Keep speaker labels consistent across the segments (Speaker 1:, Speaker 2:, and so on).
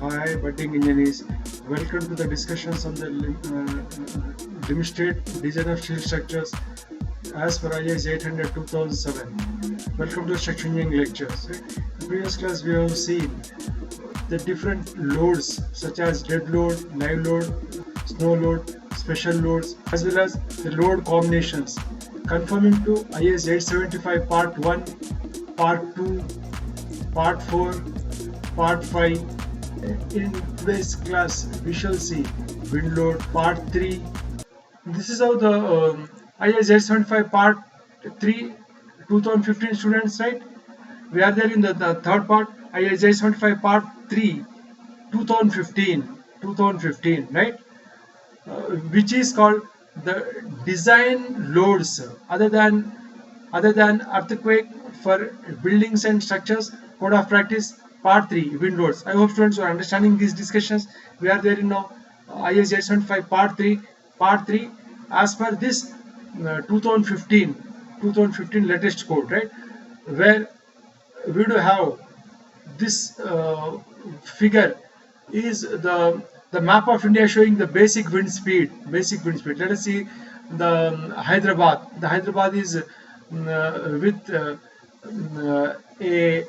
Speaker 1: Hi, budding engineers. Welcome to the discussions on the demonstrate design of steel structures as per IS 800 2007. Welcome to structure engineering lectures. In the previous class, we have seen the different loads such as dead load, live load, snow load, special loads, as well as the load combinations. Conforming to IS 875 Part 1, Part 2, Part 4, Part 5. In today's class, we shall see wind load Part 3. This is how the IS 875 Part 3 2015 students, right? We are there in the third part, IS 875 Part 3 2015, right? Which is called the design loads other than earthquake for buildings and structures. Code of practice part 3 wind loads. I hope students are understanding these discussions. We are there in now IS 875 part 3 as per this 2015 latest code, right? Where we do have this figure is the map of India showing the basic wind speed. Let us see the Hyderabad. The Hyderabad is with a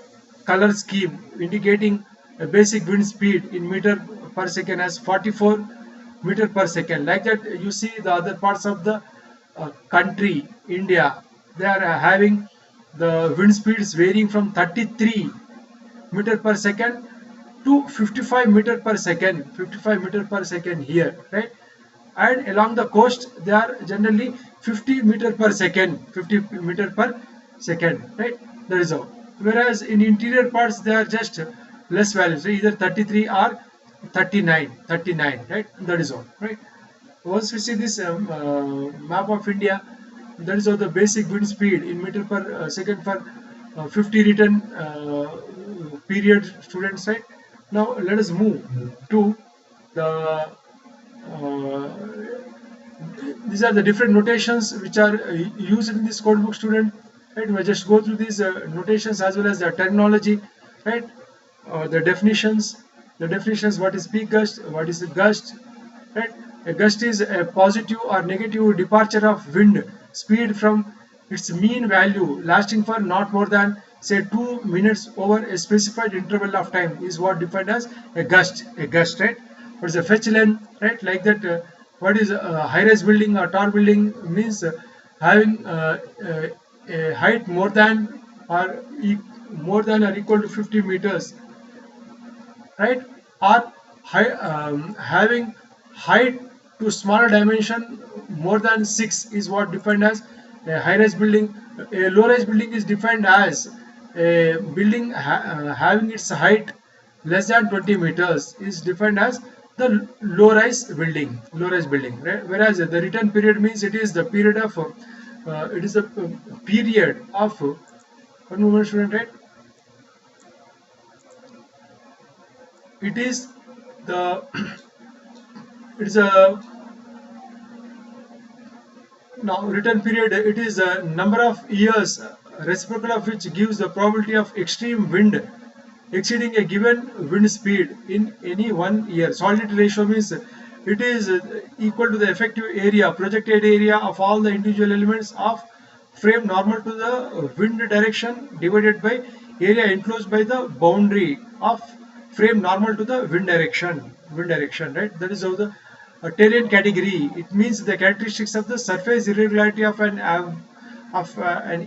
Speaker 1: color scheme indicating a basic wind speed in meter per second as 44 meter per second. Like that, you see the other parts of the country, India, they are having the wind speeds varying from 33 meter per second to 55 meter per second, 55 meter per second here, right? And along the coast they are generally 50 meter per second, 50 meter per second, right? That is all. Whereas in interior parts they are just less values, either 33 or 39, right? That is all, right? Once we see this map of India, that is how the basic wind speed in meter per second for 50 written period students, right? Now let us move to the these are the different notations which are used in this code book, student, right? We just go through these notations as well as the terminology, right? The definitions, what is peak gust, what is a gust, right? A gust is a positive or negative departure of wind speed from its mean value lasting for not more than say 2 minutes over a specified interval of time is what defined as a gust, right? What is a fetch length, right? Like that, what is a high-rise building or tall building means having a height more than or equal to 50 meters, right? Or having height to smaller dimension more than 6 is what defined as a high-rise building. A low-rise building is defined as a building having its height less than 20 meters is defined as the low-rise building, right? Whereas the return period means it is the period of one moment, student, right? It is the it is a now return period. It is a number of years reciprocal of which gives the probability of extreme wind exceeding a given wind speed in any 1 year. Solidity ratio means it is equal to the effective area, projected area of all the individual elements of frame normal to the wind direction divided by area enclosed by the boundary of frame normal to the wind direction, right? That is how the terrain category. It means the characteristics of the surface irregularity of an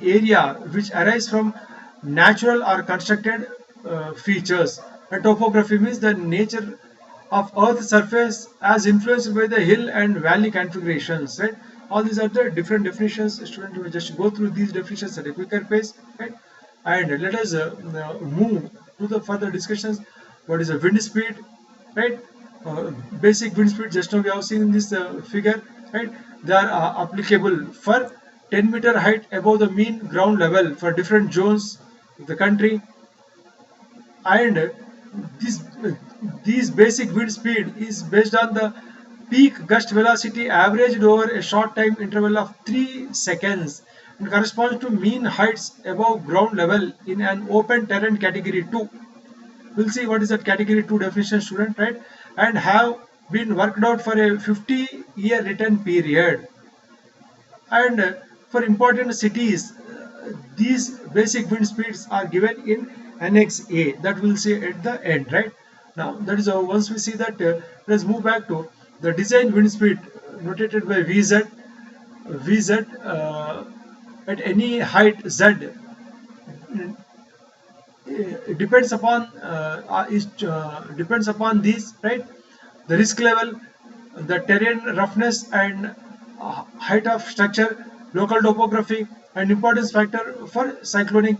Speaker 1: area which arise from natural or constructed features. And topography means the nature of Earth's surface as influenced by the hill and valley configurations, right? All these are the different definitions. Student will just go through these definitions at a quicker pace, right? And let us move to the further discussions. What is the wind speed, right? Basic wind speed, just now we have seen in this figure, right? They are applicable for 10-meter height above the mean ground level for different zones of the country. And these basic wind speed is based on the peak gust velocity averaged over a short time interval of 3 seconds and corresponds to mean heights above ground level in an open terrain category 2, we'll see what is that category 2 definition, student, right? And have been worked out for a 50-year return period. And for important cities, these basic wind speeds are given in Annex A, that we'll see at the end, right? Now, that is how once we see that, let's move back to the design wind speed notated by VZ. VZ at any height Z depends upon depends upon these, right? The risk level, the terrain roughness and height of structure, local topography, and importance factor for cyclonic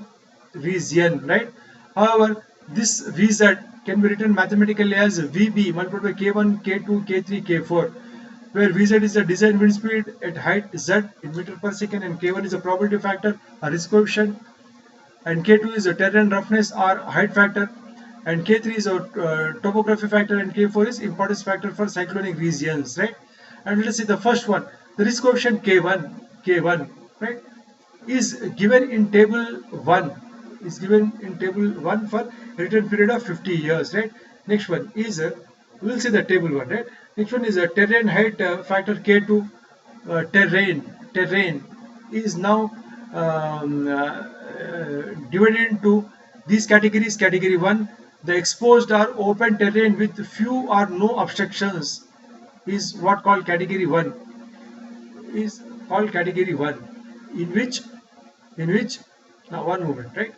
Speaker 1: region, right? However, this VZ can be written mathematically as VB multiplied by K1, K2, K3, K4, where VZ is the design wind speed at height Z in meter per second, and K1 is a probability factor, a risk coefficient, and K2 is a terrain roughness or height factor, and K3 is a topography factor, and K4 is importance factor for cyclonic regions, right? And let's see the first one, the risk coefficient K1, right, is given in table 1, for return period of 50 years, right? Next one is we'll see the table 1, right? Next one is a terrain height factor K2. Terrain is now divided into these categories. Category 1, the exposed or open terrain with few or no obstructions is what called category 1. In which now one moment, right?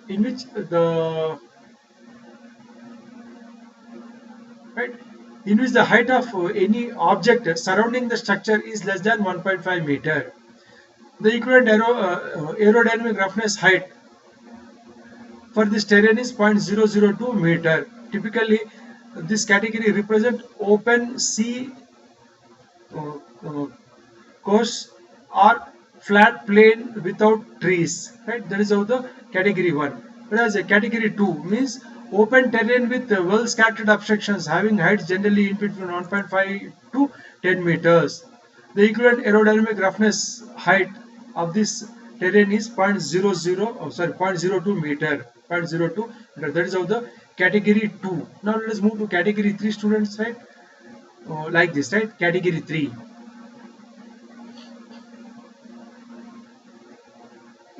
Speaker 1: In which the height of any object surrounding the structure is less than 1.5 meter. The equivalent aerodynamic roughness height for this terrain is 0.002 meter. Typically, this category represents open sea course or flat plain without trees, right? That is how the category 1. Whereas a category 2 means open terrain with well scattered obstructions having heights generally in between 1.5 to 10 meters. The equivalent aerodynamic roughness height of this terrain is 0.02 meter. That is how the category 2. Now let us move to category 3, students, right? Like this, right? Category 3.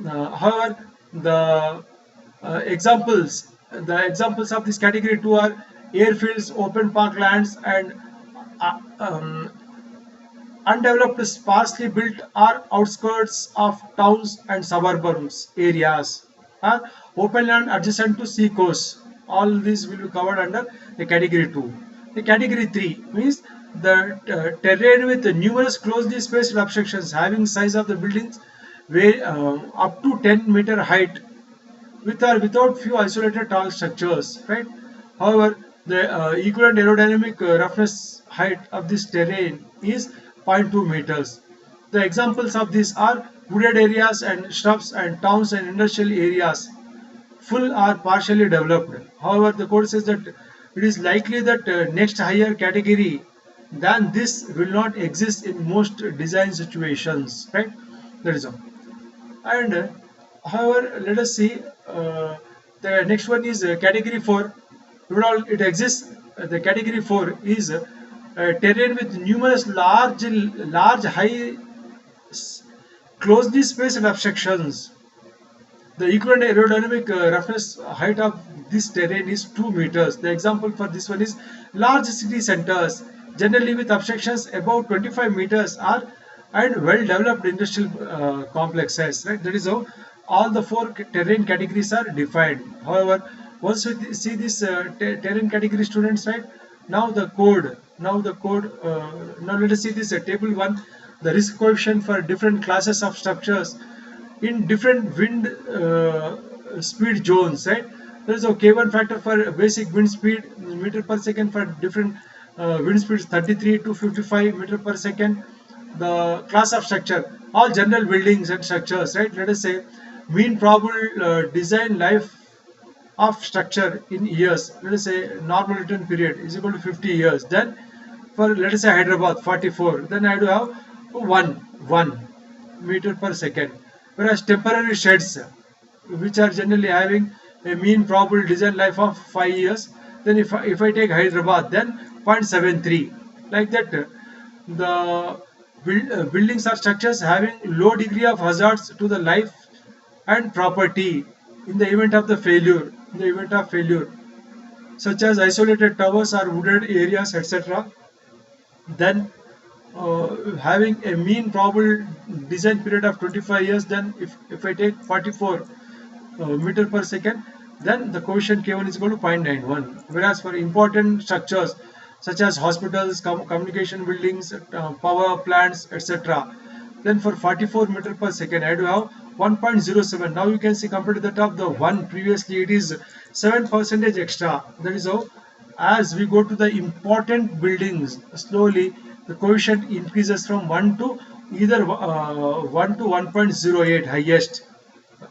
Speaker 1: However, the examples of this category 2 are airfields, open parklands, and undeveloped, sparsely built or outskirts of towns and suburbs areas, open land adjacent to sea coast. All these will be covered under the category 2. The category 3 means the terrain with numerous closely spaced obstructions having size of the buildings where up to 10 meter height, with or without few isolated tall structures, right? However, the equivalent aerodynamic roughness height of this terrain is 0.2 meters. The examples of these are wooded areas and shrubs and towns and industrial areas, full or partially developed. However, the code says that it is likely that next higher category than this will not exist in most design situations, right? That is all. And however, let us see the next one is category 4. Overall, it exists. The category 4 is terrain with numerous large, high, closely spaced obstructions. The equivalent aerodynamic roughness height of this terrain is 2 meters. The example for this one is large city centers, generally with obstructions above 25 meters, are and well-developed industrial complexes. Right? That is how all the 4 terrain categories are defined. However, once we see this terrain category, students, right? Now the code. Now let us see this table 1. The risk coefficient for different classes of structures in different wind speed zones, right? There is a K1 factor for basic wind speed meter per second for different wind speeds 33 to 55 meter per second. The class of structure, all general buildings and structures, right? Let us say mean probable design life of structure in years. Let us say normal return period is equal to 50 years. Then for let us say Hyderabad 44, then I do have 1 meter per second. Whereas temporary sheds, which are generally having a mean probable design life of 5 years. Then if I take Hyderabad, then 0.73. Like that, the buildings or structures having low degree of hazards to the life and property in the event of the failure, in the event of failure, such as isolated towers or wooded areas, etc. Then having a mean probable design period of 25 years, then if I take 44 meter per second, then the coefficient K1 is equal to 0.91. Whereas for important structures such as hospitals, communication buildings, power plants, etc., then for 44 meter per second, I do have 1.07. Now you can see compared to that of the one previously, it is 7% extra. That is how, as we go to the important buildings, slowly the coefficient increases from 1 to either 1 to 1.08 highest.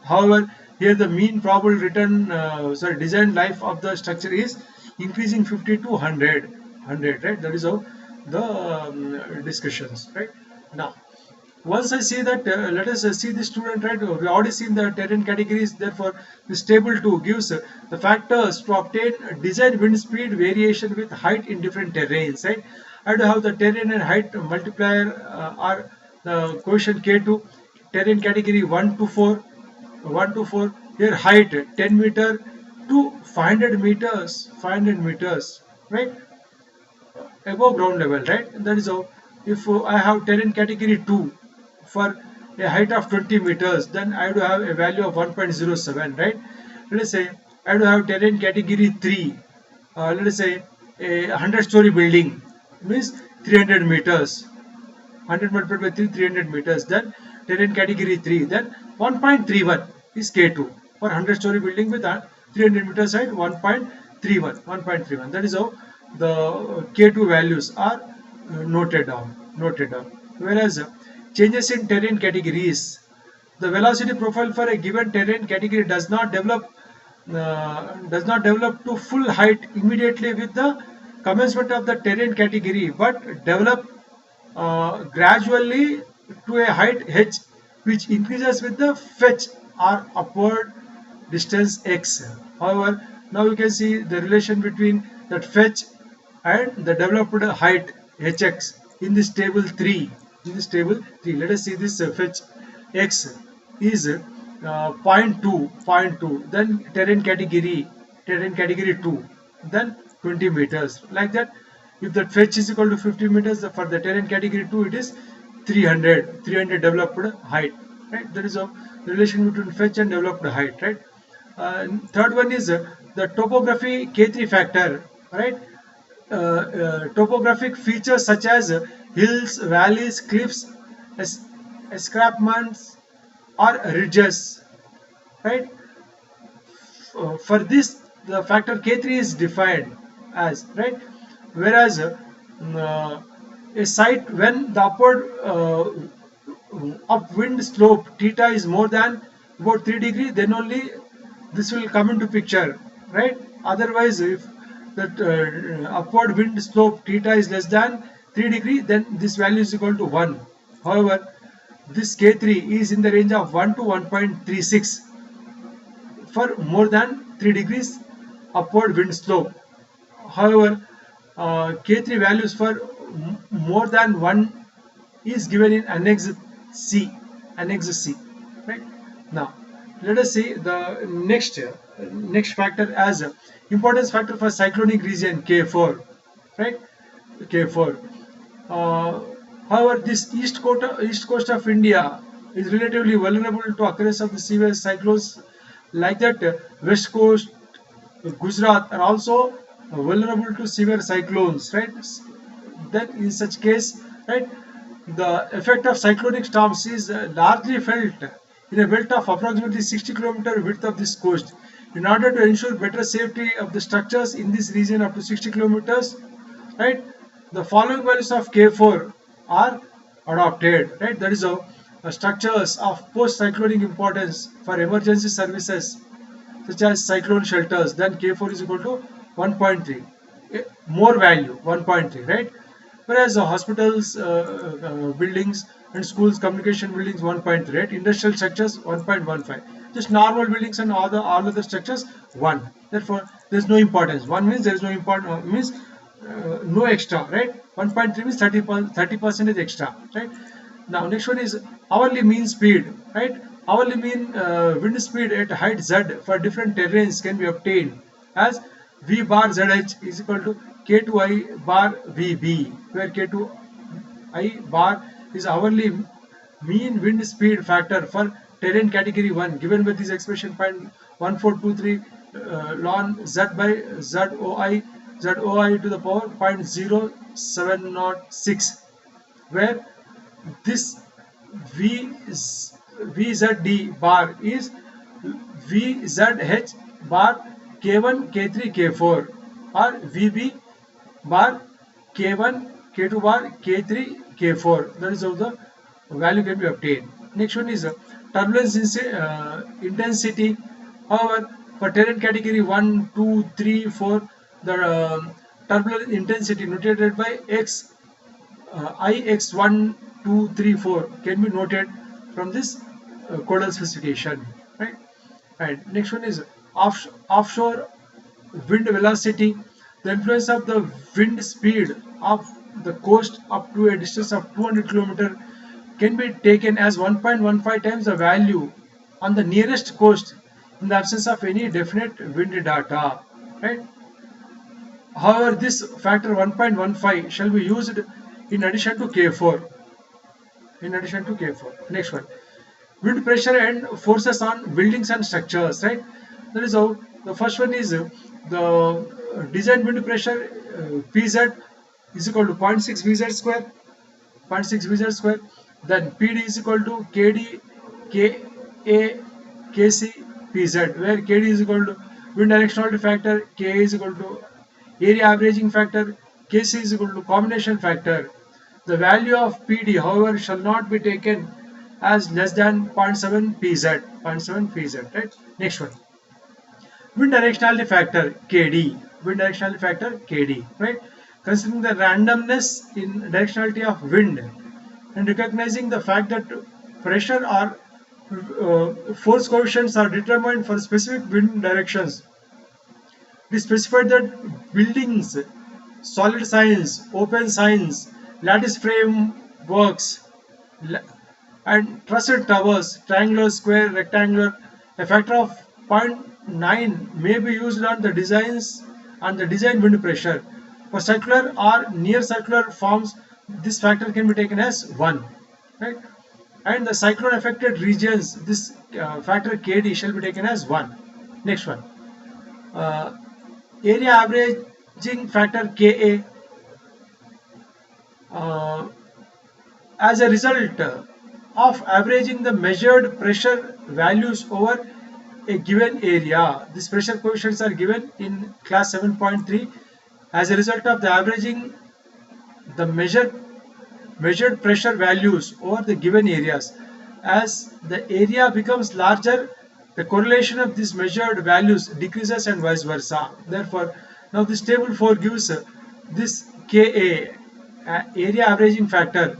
Speaker 1: However, here the mean probable design life of the structure is increasing 50 to 100, right? That is how the discussions, right? Now, once I see that, let us see the student, right? We already seen the terrain categories. Therefore, this table 2 gives the factors to obtain design wind speed variation with height in different terrains, right? I do have the terrain and height multiplier are the coefficient K2, terrain category 1 to 4, 1 to 4. Here height 10 meter to 500 meters, right? Above ground level, right? That is how, if I have terrain category 2 for a height of 20 meters, then I do have a value of 1.07, right? Let us say I do have terrain category 3, let us say a 100-story building, means 300 meters, 100 multiplied by 3, 300 meters, then terrain category 3, then 1.31 is K2 for 100-story building with 300 meters height, 1.31. That is how the K2 values are noted down. Whereas changes in terrain categories, the velocity profile for a given terrain category does not develop to full height immediately with the commencement of the terrain category, but develop gradually to a height h, which increases with the fetch or upward distance x. However, now you can see the relation between that fetch and the developed height hx in this table 3. Let us see this fetch x is zero point 0.2, then terrain category 2, then 20 meters. Like that, if that fetch is equal to 50 meters, for the terrain category 2 it is 300 developed height, right? That is the relation between fetch and developed height, right? Third one is the topography K3 factor, right? Topographic features such as hills, valleys, cliffs, escarpments, or ridges, right? For this, the factor K3 is defined as, right? Whereas a site when the upwind slope theta is more than about 3 degree, then only this will come into picture, right? Otherwise, if that upward wind slope theta is less than 3 degree, then this value is equal to 1. However, this K3 is in the range of 1 to 1.36 for more than 3 degrees upward wind slope. However, K3 values for more than 1 is given in Annex C. Right? Now, let us see the next factor as importance factor for cyclonic region K4. Right? K4. However, this east coast of India is relatively vulnerable to occurrence of the severe cyclones. Like that, west coast, Gujarat are also vulnerable to severe cyclones, right? Then in such case, right, the effect of cyclonic storms is largely felt in a belt of approximately 60 km width of this coast. In order to ensure better safety of the structures in this region up to 60 kilometers, right, the following values of K4 are adopted, right? That is how structures of post-cyclonic importance for emergency services such as cyclone shelters, then K4 is equal to 1.3, more value 1.3, right? Whereas hospitals, buildings and schools, communication buildings 1.3, right? Industrial structures 1.15. Just normal buildings and all other structures 1. Therefore there is no importance. 1 means there is no important, means no extra, right? 1.3 means 30% is extra, right? Now next one is hourly mean speed, right? Hourly mean wind speed at height z for different terrains can be obtained as v bar zh is equal to k2i bar vb, where k2i bar is hourly mean wind speed factor for terrain category 1 given by this expression 0.1423 ln z by zoi to the power 0.0706, where this VZD bar is VZH bar K1, K3, K4, or VB bar K1, K2 bar K3, K4. That is how the value can be obtained. Next one is turbulence intensity. However, for terrain category 1, 2, 3, 4, the turbulence intensity notated by X, IX1, 2, 3, 4 can be noted from this codal specification, right? And next one is offshore wind velocity. The influence of the wind speed of the coast up to a distance of 200 km can be taken as 1.15 times the value on the nearest coast in the absence of any definite wind data, right? However, this factor 1.15 shall be used in addition to K4. Next one, wind pressure and forces on buildings and structures, right? That is how the first one is the design wind pressure Pz is equal to 0.6 Vz square, then Pd is equal to Kd Ka Kc Pz, where Kd is equal to wind directionality factor, Ka is equal to area averaging factor, Kc is equal to combination factor. The value of Pd, however, shall not be taken as less than 0.7 Pz, right? Next one, wind directionality factor Kd, right? Considering the randomness in directionality of wind and recognizing the fact that pressure or force coefficients are determined for specific wind directions, it is specified that buildings, solid signs, open signs, lattice frame works, and trussed towers, triangular, square, rectangular, a factor of 0.9 may be used on the designs and the design wind pressure. For circular or near circular forms, this factor can be taken as 1, right? And the cyclone affected regions, this factor Kd shall be taken as 1. Next one, area averaging factor Ka, as a result of averaging the measured pressure values over a given area. These pressure coefficients are given in class 7.3. As a result of the averaging the measured pressure values over the given areas, as the area becomes larger, the correlation of these measured values decreases and vice versa. Therefore, now this table 4 gives this Ka, area averaging factor,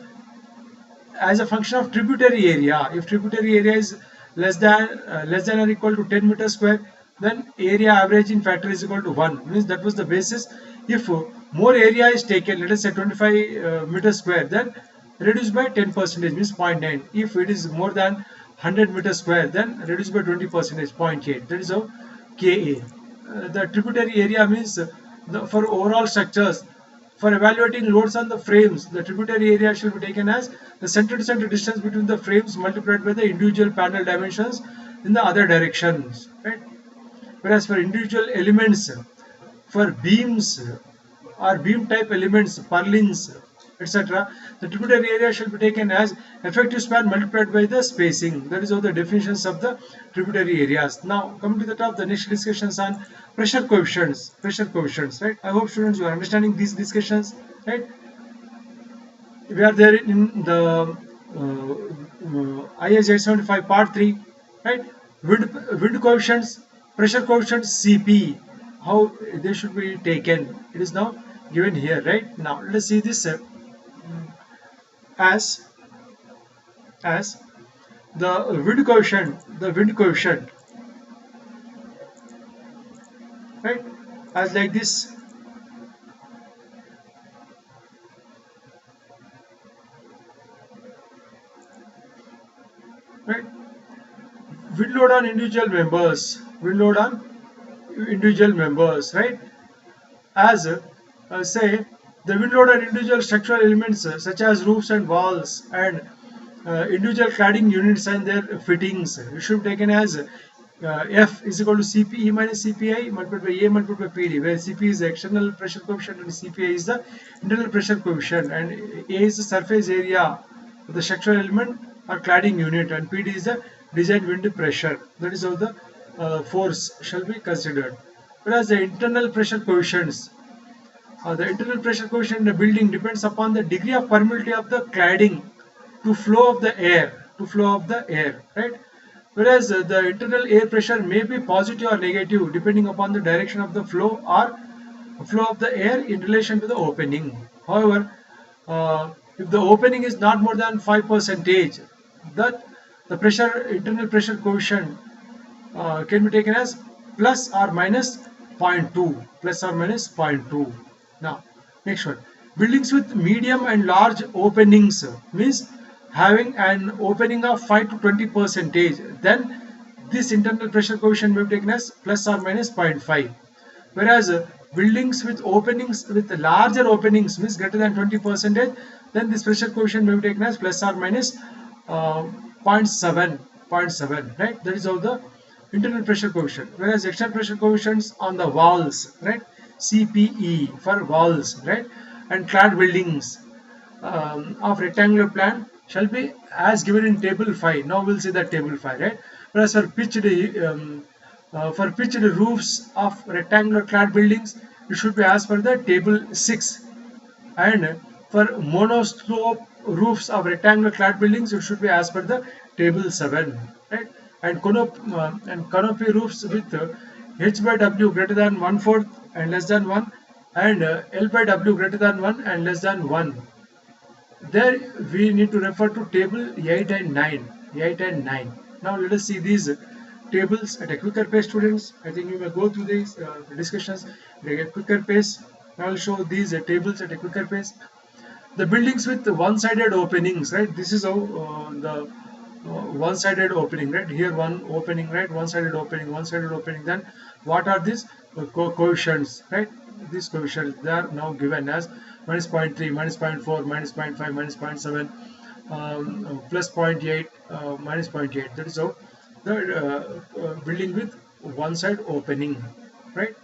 Speaker 1: as a function of tributary area. If tributary area is less than or equal to 10 meters square, then area averaging factor is equal to 1. Means that was the basis. If more area is taken, let us say 25 meters square, then reduced by 10%, means 0.9. If it is more than 100 meters square, then reduced by 20%, 0.8. That is how Ka. The tributary area means for overall structures, for evaluating loads on the frames, the tributary area should be taken as the center to center distance between the frames multiplied by the individual panel dimensions in the other directions, right? Whereas for individual elements, for beams or beam type elements, purlins, etc., the tributary area should be taken as effective span multiplied by the spacing. That is how the definitions of the tributary areas. Now coming to the top, the next discussions on pressure coefficients, right? I hope students you are understanding these discussions, right? We are there in the IS 875 part 3, right? Wind coefficients, pressure coefficients Cp, how they should be taken. It is now given here, right? Now let us see this as the wind coefficient, right, as like this, right. Wind load on individual members, wind load on individual members, right, as say the wind load on individual structural elements such as roofs and walls and individual cladding units and their fittings. It should be taken as F is equal to CPE minus CPI multiplied by A multiplied by PD, where CP is the external pressure coefficient and CPI is the internal pressure coefficient, and A is the surface area of the structural element or cladding unit, and PD is the design wind pressure. That is how the force shall be considered. Whereas the internal pressure coefficient in a building depends upon the degree of permeability of the cladding to flow of the air, right. Whereas the internal air pressure may be positive or negative depending upon the direction of the flow of the air in relation to the opening. However, if the opening is not more than 5%, that the internal pressure coefficient can be taken as plus or minus zero point 0.2, plus or minus zero point 0.2. Now, next one, buildings with medium and large openings means having an opening of 5 to 20%, then this internal pressure coefficient may be taken as plus or minus zero point 0.5. Whereas buildings with openings with larger openings means greater than 20%, then this pressure coefficient may be taken as plus or minus zero point 0.7, right. That is how the internal pressure coefficient. Whereas external pressure coefficients on the walls, right, CPE for walls, right, and clad buildings of rectangular plan shall be as given in table 5. Now we'll see that table 5, right. Whereas for pitched roofs of rectangular clad buildings, it should be as per the table 6, and for monoslope roofs of rectangular clad buildings, it should be as per the table 7, right. And canopy roofs with H by W greater than 1/4 and less than 1, and L by W greater than 1 and less than 1. There we need to refer to table 8 and 9. 8 and 9. Now let us see these tables at a quicker pace, students. I think you may go through these discussions at a quicker pace. I will show these tables at a quicker pace. The buildings with one-sided openings, right? This is how the one-sided opening, right? Here one opening, right? One-sided opening, one-sided opening. Then what are these coefficients, right? These coefficients, they are now given as minus 0.3, minus 0.4, minus 0.5, minus 0.7, plus 0.8, minus 0.8. That is how the building with one-side opening, right?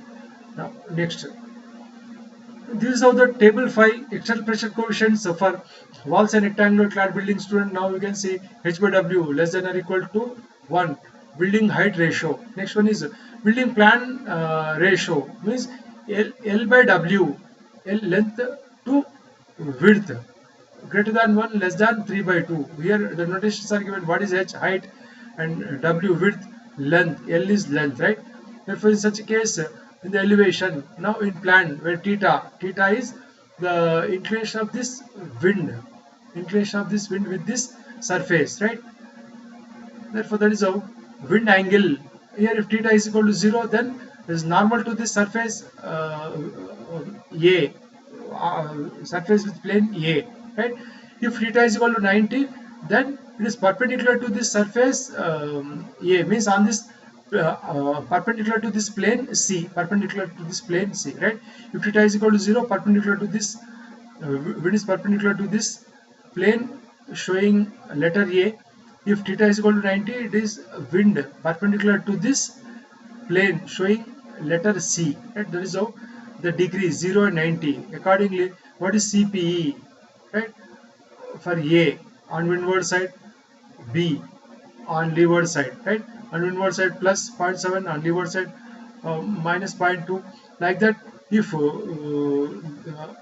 Speaker 1: Now next, this is how the table 5 external pressure coefficients for walls and rectangular clad building, student. Now you can see H by W less than or equal to 1. Building height ratio. Next one is building plan ratio, means L by W, L length to width greater than 1, less than 3 by 2. Here the notations are given. What is H? Height, and W width, length, L is length, right. Therefore in such a case, in the elevation, now in plan where theta is the inclination of this wind with this surface, right. Therefore that is how wind angle. Here if theta is equal to 0, then it is normal to this surface A, surface with plane A, right. If theta is equal to 90, then it is perpendicular to this surface A, means on this perpendicular to this plane C, right. If theta is equal to 0, perpendicular to this wind is perpendicular to this plane showing letter A. If theta is equal to 90, it is wind perpendicular to this plane showing letter C, right. That is how the degrees 0 and 90. Accordingly, what is CPE, right, for A on windward side, B on leeward side, right. On windward side plus 0.7, on leeward side minus 0.2, like that. If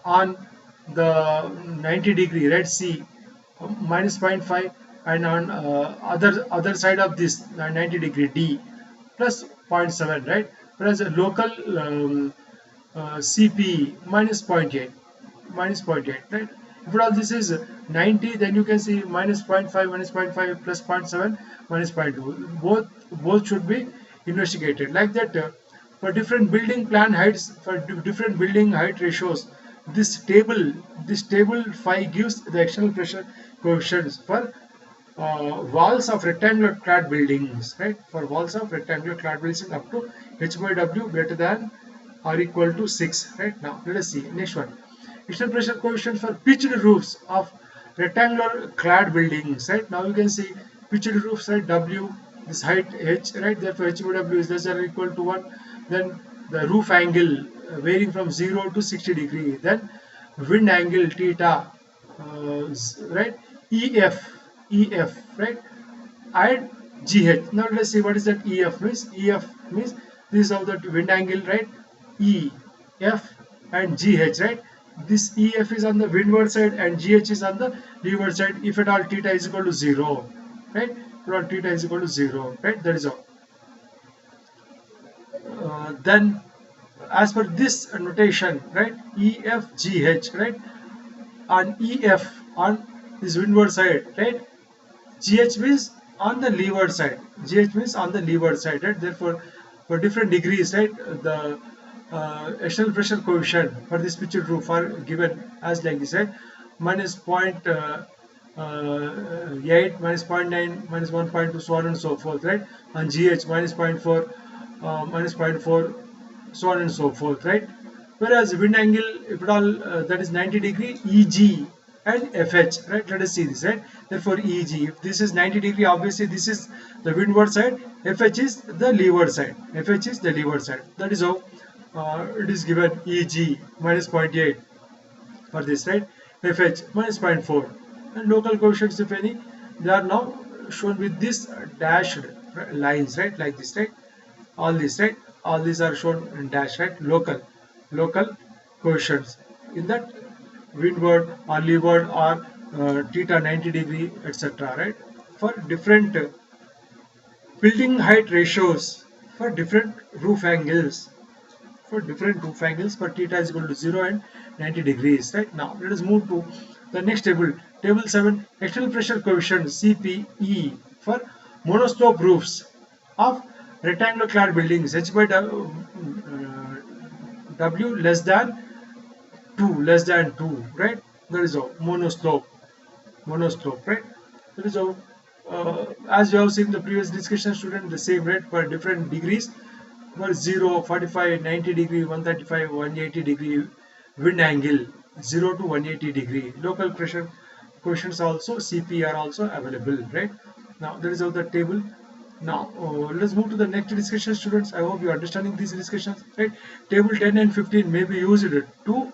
Speaker 1: on the 90 degree, right, C minus 0.5, and on other side of this 90 degree D plus 0.7, right. Whereas a local CP minus 0.8, right. If at all this is 90, then you can see minus 0.5, minus 0.5, plus 0.7, minus 0.2. Both should be investigated. Like that, for different building plan heights, for different building height ratios, this table 5 gives the external pressure coefficients for walls of rectangular clad buildings, right? For walls of rectangular clad buildings up to h by w greater than or equal to 6, right? Now let us see next one. External pressure coefficient for pitched roofs of rectangular clad buildings, right? Now you can see pitched roofs, right? W, this height h, right? Therefore h by w is less than or equal to 1. Then the roof angle varying from 0 to 60 degree. Then wind angle theta, right? EF, right? And GH. Now let's see what is that EF means. EF means this is of the wind angle, right? E, F and GH, right? This EF is on the windward side and GH is on the leeward side if at all theta is equal to 0, right? If at all theta is equal to 0, right? That is all. Then as per this notation, right? EFGH, right? On EF on this windward side, right? GH means on the leeward side. GH means on the leeward side, right? Therefore, for different degrees, right, the external pressure coefficient for this pitched roof are given as like this, right? Minus 0.8, minus 0.9, minus 1.2, so on and so forth, right? On GH, minus 0.4, minus 0.4, so on and so forth, right? Whereas wind angle, if at all, that is 90 degree, EG and FH, right? Let us see this, right? Therefore EG, if this is 90 degree, obviously this is the windward side, FH is the leeward side, FH is the leeward side. That is how it is given. EG minus 0.8 for this, right? FH minus 0.4, and local coefficients, if any, they are now shown with this dashed lines, right? Like this, right? All these, right? All these are shown in dash, right? Local coefficients in that windward or leeward or theta 90 degree, etc., right? For different building height ratios, for different roof angles, for theta is equal to 0 and 90 degrees, right? Now let us move to the next table, table 7. External pressure coefficient CPE for monoslope roofs of rectangular clad buildings, h by w less than 2, right? That is all. Monoslope, right? That is all. As you have seen in the previous discussion, student, the same, right? For different degrees, for 0, 45, 90 degree, 135, 180 degree wind angle, 0 to 180 degree. Local pressure coefficients also, CP are also available, right? Now that is how the table. Now let's move to the next discussion, students. I hope you are understanding these discussions, right? Table 10 and 15 may be used to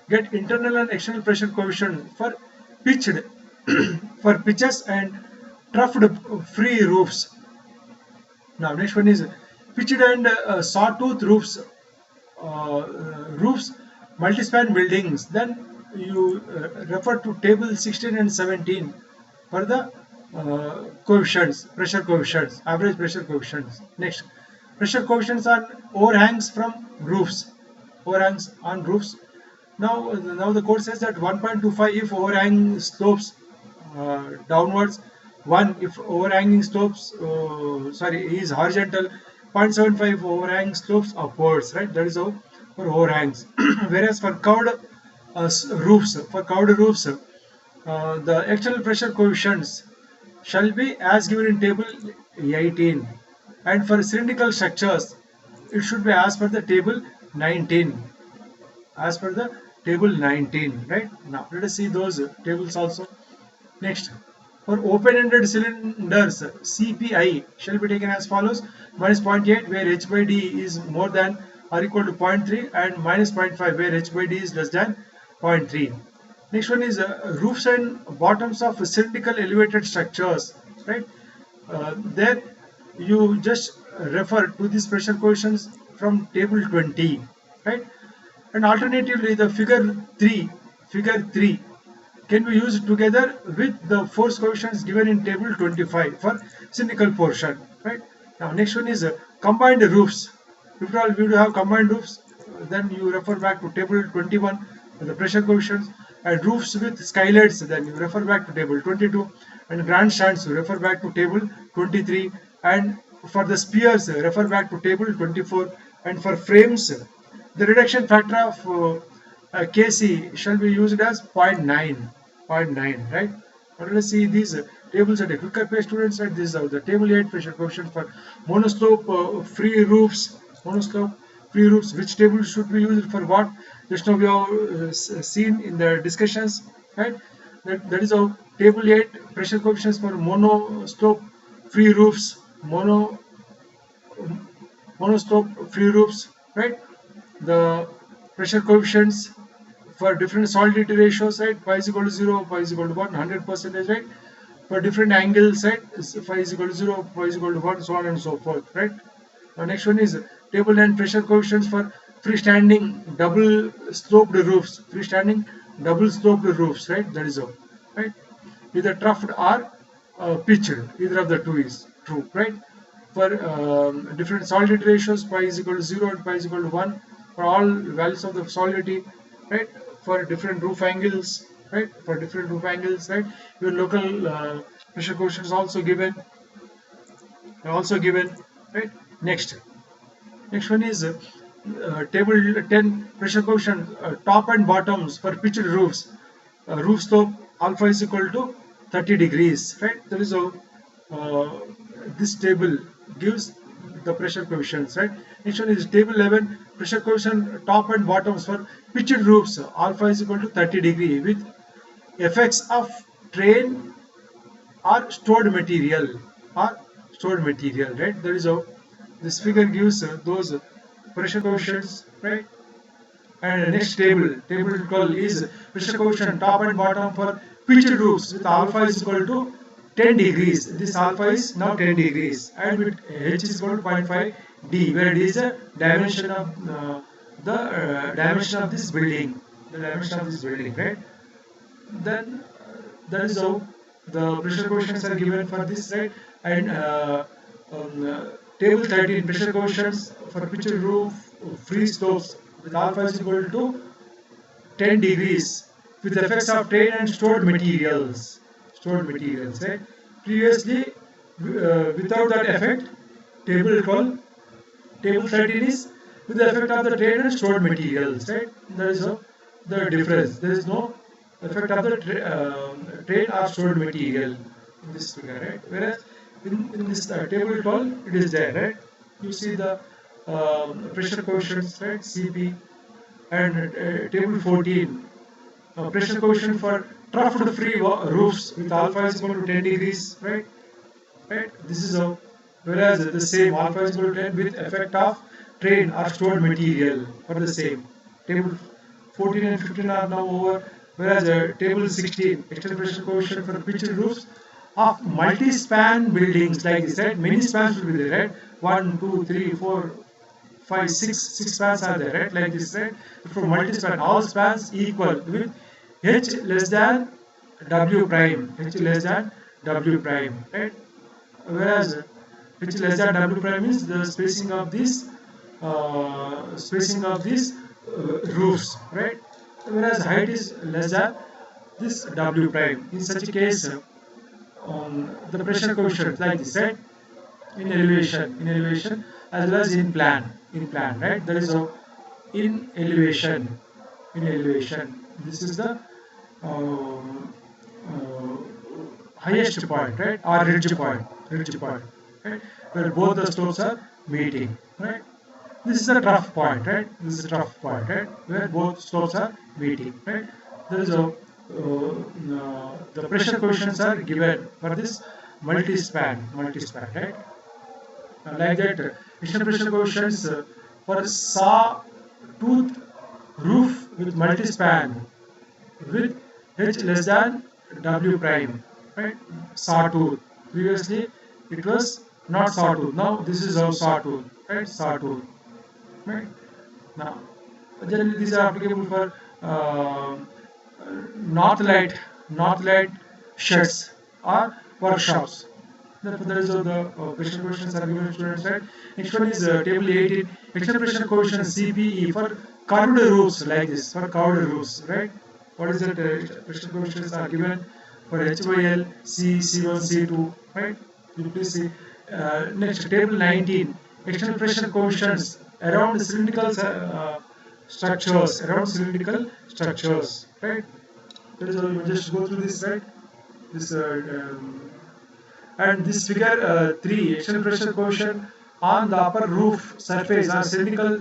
Speaker 1: get internal and external pressure coefficient for pitched for pitches and troughed free roofs. Now next one is pitched and sawtooth roofs, multispan buildings. Then you refer to table 16 and 17 for the pressure coefficients, average pressure coefficients. Next, pressure coefficients on overhangs from roofs, overhangs on roofs. Now the code says that 1.25 if overhang slopes downwards, 1 if overhanging slopes is horizontal, 0.75 if overhang slopes upwards, right? That is how for overhangs. Whereas for curved roofs, the external pressure coefficients shall be as given in table 18, and for cylindrical structures it should be as per the table 19, right? Now let us see those tables also. Next, for open-ended cylinders, CPI shall be taken as follows: minus 0.8 where h by d is more than or equal to 0.3, and minus 0.5 where h by d is less than 0.3. Next one is roofs and bottoms of cylindrical elevated structures, right? There you just refer to these pressure coefficients from table 20, right? And alternatively, the figure 3 can be used together with the force coefficients given in table 25 for cylindrical portion, right? Now next one is combined roofs. If at all we do have combined roofs, then you refer back to table 21 the pressure coefficients, and roofs with skylights, then you refer back to table 22, and grandstands, you refer back to table 23, and for the spheres, refer back to table 24, and for frames, the reduction factor of Kc shall be used as 0.9, right? But let's see these tables at a quicker pace, students. Right, this is the table 8 pressure coefficient for monoslope free roofs. Monoslope free roofs. Which table should be used for what? Just now we have seen in the discussions, right? That is how table 8 pressure coefficients for monoslope free roofs. Monoslope free roofs, right? The pressure coefficients for different solidity ratios, right? Phi is equal to 0, phi is equal to 1, 100%, right? For different angles, right? Phi is equal to 0, phi is equal to 1, so on and so forth, right? The next one is table and pressure coefficients for freestanding double sloped roofs. Freestanding double sloped roofs, right? That is all, right? Either troughed or pitched. Either of the two is true, right? For different solidity ratios, pi is equal to 0 and pi is equal to 1 for all values of the solidity, right? For different roof angles, right? For different roof angles, right? Your local pressure coefficient is also given, right? Next one is table 10 pressure coefficient top and bottoms for pitched roofs. Roof slope alpha is equal to 30 degrees, right? That is how this table gives the pressure coefficients, right? Next one is table 11 pressure coefficient top and bottoms for pitched roofs. Alpha is equal to 30 degree with effects of train or stored material, right? That is how this figure gives those pressure coefficients, right? And next table 12 is pressure coefficient top and bottom for pitched roofs with alpha is equal to 10 degrees. This alpha is now 10 degrees, and with h is equal to 0.5 d, where d is the dimension of this building, right? Then that is how the pressure coefficients are given for this, right? And table 13 pressure coefficients for pitched roof free slopes with alpha is equal to 10 degrees with effects of train and stored materials, right? Previously, without that effect, table 12, table 13 is with the effect of the train and stored materials, right? There is the difference. There is no effect of the train or stored material in this figure, right? Whereas in this table 12, it is there, right? You see the pressure coefficients, right? Cp, and table 14, pressure coefficient for troughed free roofs with alpha is equal to 10 degrees, right? This is how. Whereas the same alpha is equal to 10 with effect of train or stored material for the same. Table 14 and 15 are now over. Whereas table 16, external pressure coefficient for pitched roofs of multi-span buildings like this, right? Many spans will be there, right? 1, 2, 3, 4, 5, 6 spans are there, right? Like this, right? For multi-span, all spans equal with h less than w prime, right? Whereas h less than w prime is the spacing of these roofs, right? Whereas height is less than this w prime. In such a case, the pressure coefficient like this, right? In elevation, as well as in plan, right? That is how in elevation, this is the highest point, right? Or ridge point, right? Where both the slopes are meeting, right? This is a trough point, right? Where both slopes are meeting, right? There is a the pressure coefficients are given for this multi-span, right? Like that, external pressure coefficients for saw-tooth roof with multi-span with h less than w prime, right? Sawtooth. Previously, it was not sawtooth. Now this is how sawtooth, right? Right? Now, generally these are applicable for north light sheds or workshops. Therefore, that is how the pressure coefficients are given to students, right? Next one is table 18. External pressure coefficient CPE for curved roofs like this, for curved roofs, right? What is that? Pressure coefficients are given for HYL, C, C1, C2, right? You please see. Next, table 19. External pressure coefficients around cylindrical structures, right? That is how you just go through this, right? This and this figure 3, external pressure coefficient on the upper roof surface are cylindrical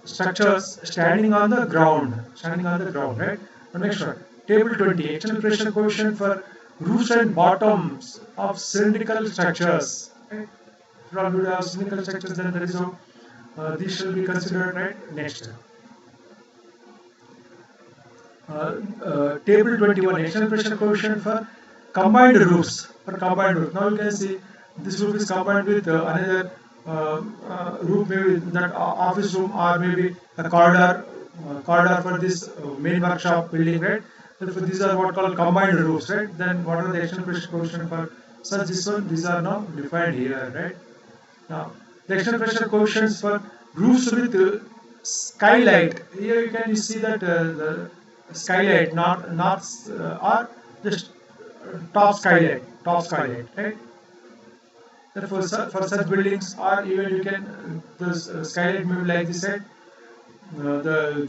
Speaker 1: structures standing on the ground, right? The next one, table 20, external pressure coefficient for roofs and bottoms of cylindrical structures, right? From you have cylindrical structures, then there is how these shall be considered, right? Next, table 21, external pressure coefficient for combined roofs. For combined roof, now you can see this roof is combined with another roof, maybe that office room or maybe a corridor for this main workshop building, right? Therefore, these are what called combined roofs, right? Then what are the external pressure coefficient for such this one? These are now defined here, right? Now, the external pressure coefficients for roofs with skylight. Here you can see that the skylight, not or just top skylight, right? Therefore, for such buildings, or even you can the skylight may be like this, right? The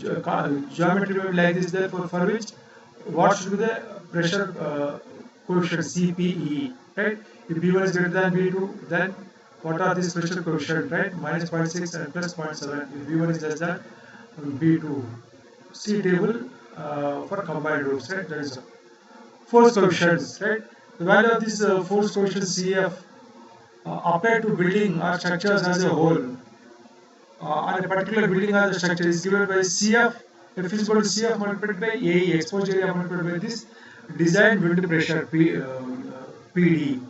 Speaker 1: geometry may be like this. Therefore, for which what should be the pressure coefficient CPE, right? If B1 is greater than B2, then what are these pressure coefficient, right? Minus 0.6 and plus 0.7. If B1 is less than B2. C table for combined roofs, right? That is force coefficients, right? The value of this force coefficient CF applied to building or structures as a whole on a particular building or the structure is given by CF. F is equal to CF multiplied by AE, exposed area multiplied by this design wind pressure PD,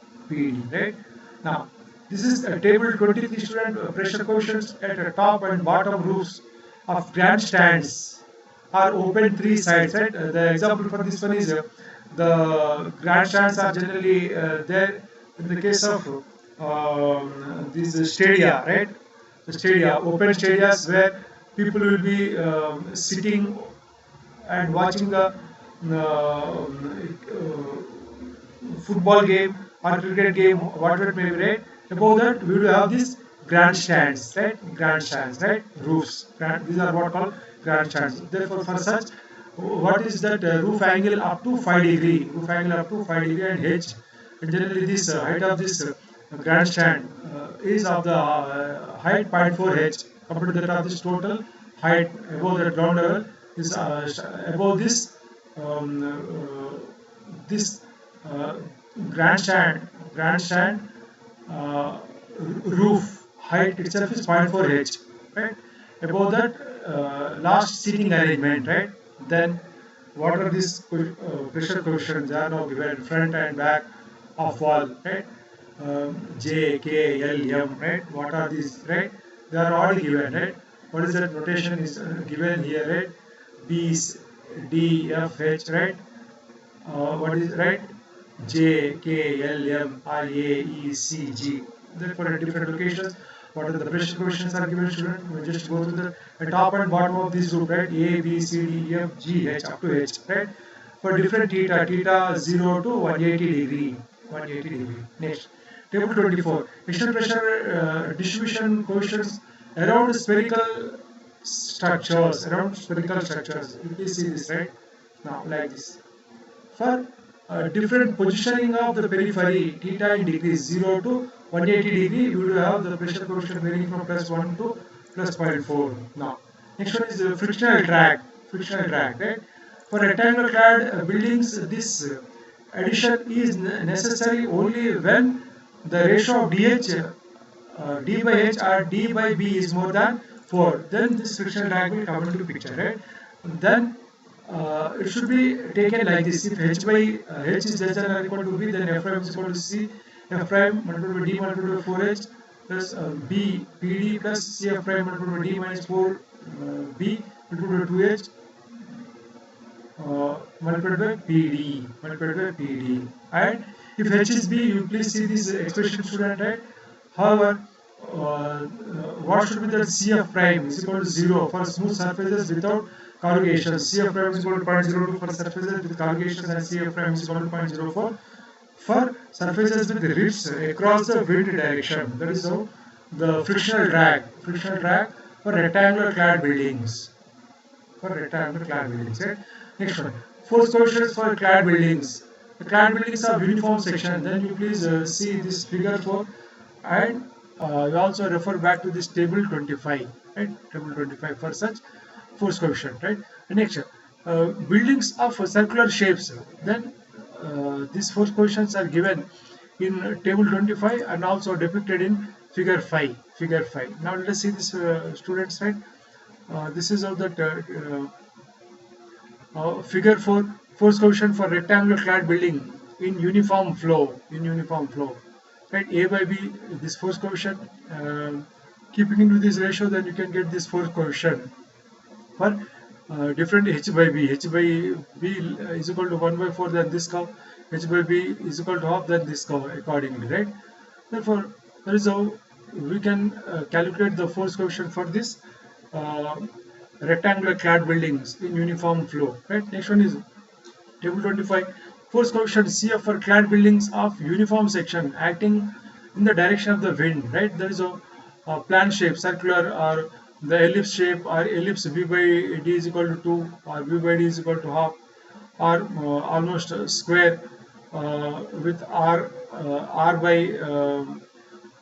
Speaker 1: right? Now, this is a table 23 student pressure coefficients at the top and bottom roofs of grandstands are open three sides, right? The example for this one is the grandstands are generally there in the case of these stadia, right? The stadia, open stadias where people will be sitting and watching the football game or cricket game, whatever it may be, right? Above that, we will have these grandstands, right? Grandstands, right? Roofs. These are what called grandstands. Therefore, for such, what is that roof angle up to 5 degree? Roof angle up to 5 degree and H. And generally, this height of this grandstand is of the height 0.4 H compared to that of this total height above the ground level is above this this grandstand roof height itself is 0.4 H, right? Above that last seating arrangement, right? Then what are these pressure coefficients? They are now given front and back of wall, right? J, K, L, M, right? What are these, right? They are already given, right? What is that notation is given here, right? B, D, F, H, right? What is right? J, K, L, M, I, A, E, C, G. Therefore, at different locations, what are the pressure coefficients are given, student? We just go to the top and bottom of this group, right? A, B, C, D, E, F, G, H, up to H, right? For different theta 0 to 180 degree. 180 degree. Next, table 24. External pressure distribution coefficients around spherical structures. You please see this, right? Now, like this. For different positioning of the periphery, theta in degrees 0 to 180 degree, you will have the pressure coefficient varying from plus 1 to plus 0.4. Now, next one is the frictional drag, right? For rectangular clad buildings, this addition is necessary only when the ratio of D by H or D by B is more than 4. Then this frictional drag will come into picture, right? Then it should be taken like this. If H by H is less than or equal to B, then F prime is equal to C. F prime multiplied by D multiplied by 4H plus B PD plus C F prime multiplied by D minus 4 B multiplied by 2H multiplied by PD and If H is B, you please see this expression student, right? However, what should be that CF prime is equal to 0 for smooth surfaces without corrugation. CF prime is equal to 0.02 for surfaces with corrugation, and CF prime is equal to 0.04 for surfaces with rifts across the wind direction. That is how the frictional drag for rectangular clad buildings. Right? Next one, force coefficients for clad buildings. The clad buildings have uniform section. Then you please see this figure 4, and you also refer back to this table 25, right? Table 25 for such force coefficient, right? Next, buildings of circular shapes. Then these force coefficients are given in table 25 and also depicted in figure 5. Now let us see this, students, right? This is of that figure 4, force coefficient for rectangular clad building in uniform flow. Right? A by B, this force coefficient, keeping into this ratio, then you can get this force coefficient for different H by B. H by B is equal to 1 by 4 than this curve. H by B is equal to half than this curve accordingly, right? Therefore, that is how we can calculate the force coefficient for this rectangular clad buildings in uniform flow, right? Next one is table 25, force coefficient CF for clad buildings of uniform section acting in the direction of the wind, right? There is a plan shape, circular, or the ellipse shape, or ellipse B by D is equal to 2, or B by D is equal to half, or almost square with R by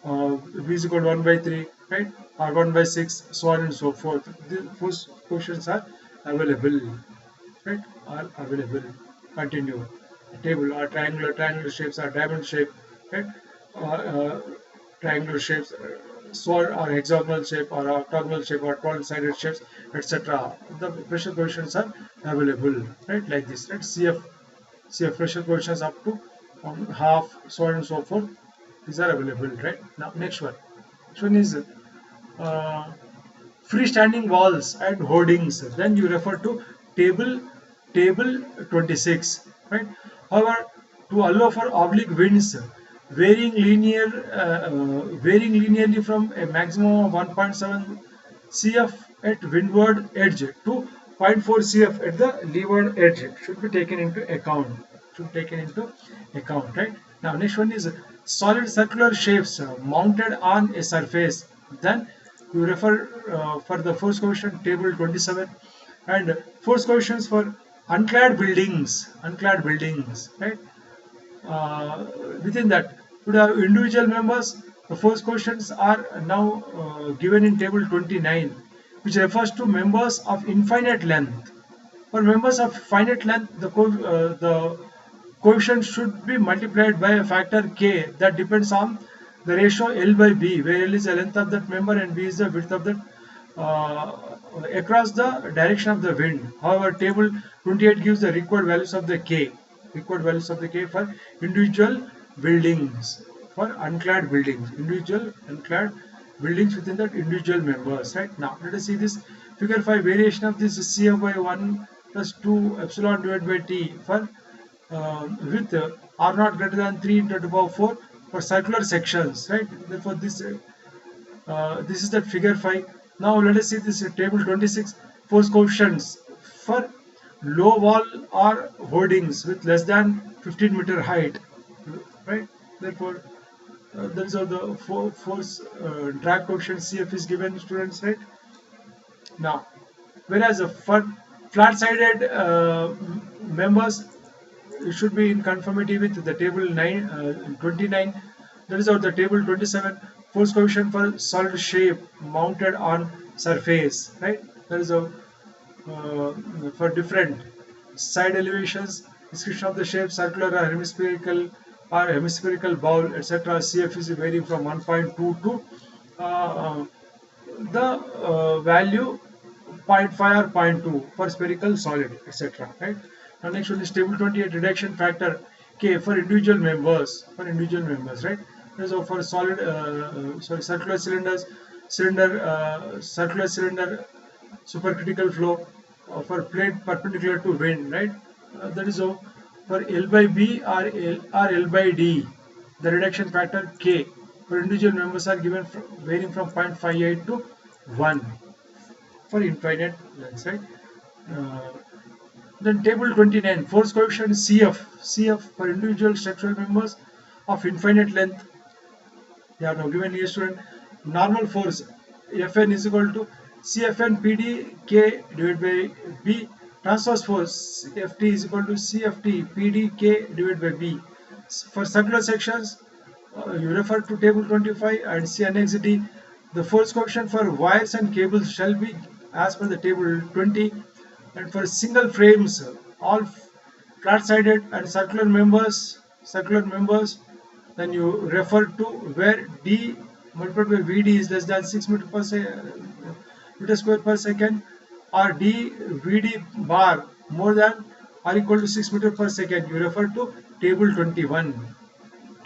Speaker 1: V is equal to 1 by 3, right? Or 1 by 6, so on and so forth. The force coefficients are available, right? Are available. Continue. Table or triangular shapes or diamond shape, right? Triangular shapes, sword or hexagonal shape or octagonal shape or 12-sided shapes, etc. The pressure coefficients are available, right? Like this, right? CF pressure coefficients up to half, so on and so forth. These are available, right? Now next one. Next one is freestanding walls and hoardings. Then you refer to table 26, right? However, to allow for oblique winds varying linearly from a maximum of 1.7 cf at windward edge to 0.4 cf at the leeward edge should be taken into account. Right? Now next one is solid circular shapes mounted on a surface. Then you refer for the force coefficient table 27, and force coefficients for unclad buildings, right? Within that, would have individual members. The force coefficients are now given in table 29, which refers to members of infinite length. For members of finite length, the coefficient should be multiplied by a factor k that depends on the ratio L by B, where L is the length of that member and B is the width of that across the direction of the wind. However, table 28 gives the required values of the k for individual buildings, for unclad buildings, within that individual members, right? Now let us see this figure 5, variation of this CF by 1 plus 2 epsilon divided by T for with R naught greater than 3 into 10 to the power 4 for circular sections, right? Therefore this is that figure 5. Now let us see this table 26, force coefficients for low wall or hoardings with less than 15-meter height, right? Therefore that is how the force drag coefficient CF is given, students, right? Now, whereas for flat-sided members, it should be in conformity with the table 29. That is how the table 27, force coefficient for solid shape mounted on surface, right? That is how for different side elevations, description of the shape, circular or hemispherical bowl, etc. CF is varying from 1.2 to the value 0.5 or 0.2 for spherical solid, etc. Right? Now next one is table 28, reduction factor K for individual members, right? So for solid, circular cylinders, circular cylinder, supercritical flow for plate perpendicular to wind, right? That is how for L by B or L by D, the reduction factor K for individual members are given varying from 0.58 to 1 for infinite lengths, right? Uh, then table 29, force coefficient CF for individual structural members of infinite length. They are now given here, student. Normal force Fn is equal to CFN PD K divided by B. Transverse force Ft is equal to CFT PD K divided by B. For circular sections, you refer to table 25 and see Annex D. The force coefficient for wires and cables shall be as per the table 20, and for single frames, all flat-sided and circular members, then you refer to where D multiplied by VD is less than 6 meter square per second, or D VD bar more than or equal to 6 meter per second. You refer to table 21.